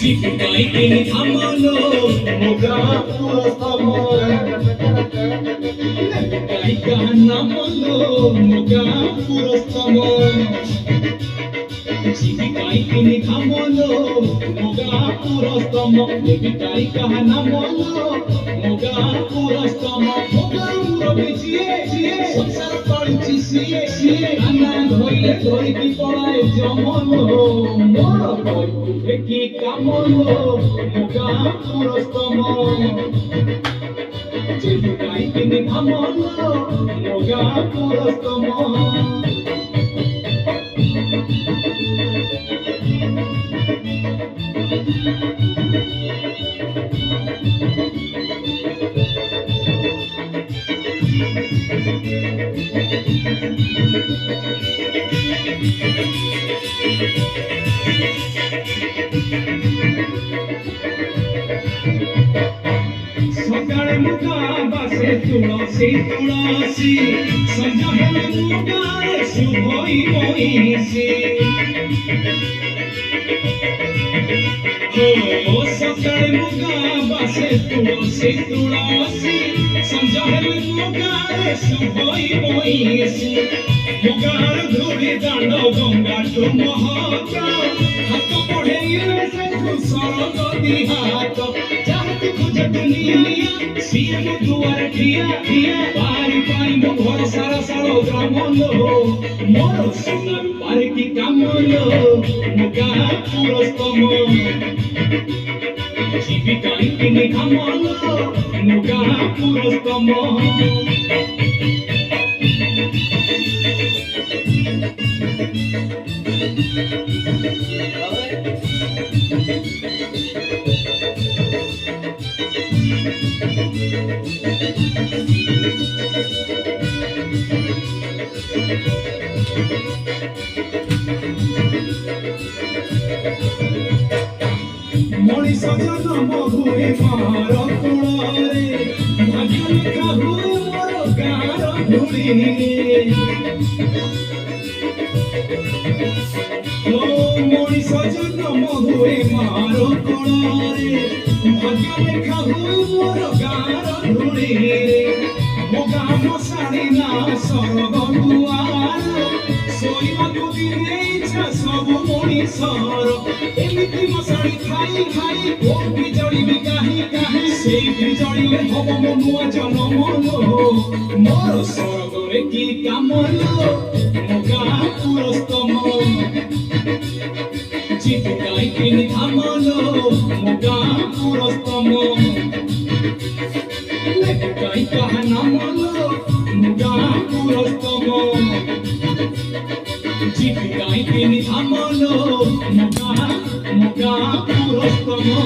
Jipitai thamalo moga purastamo Jipitai namalo moga purastamo Jipitai thamalo moga purastamo Jipitai namalo moga purastamo moga murabijie sansar palichi siye ana dhoile dhoriki polae jamano mora boy eki kamolo moga purastamo Jipitai thamalo moga purastamo Sakale muka base tulasi sanjahele muka subhoi boisi Oh sakale muka base tulasi sanjahele muka subhoi boisi mugar dhuri dando ganga tu mahaka hat padheile se khusaro godi hat Siya mo duwar kiya Pari mo ghor sara saro gramolo Moro sunar pari ki kamolo Moga purastamo Jipitai thamalo Moga purastamo Moniso janam huye maro kulare bhagya lekha huye moro gaara dhuri Oh moniso janam huye maro kulare bhagya lekha huye moro gaara dhuri moga mosari na sorgo duara soiba kudine ichha sabu monisaro एमिति मसाड़ी खाई ओ बिजड़ी में काहे से बिजड़ी में hub मनुआ जनमलो मोर सरगरे की कामलो Moga पुरस्तमो जिपिtai thamalo Moga पुरस्तमो लेपिtai namalo Moga पुरस्तमो Jipitai thamalo moga purastamo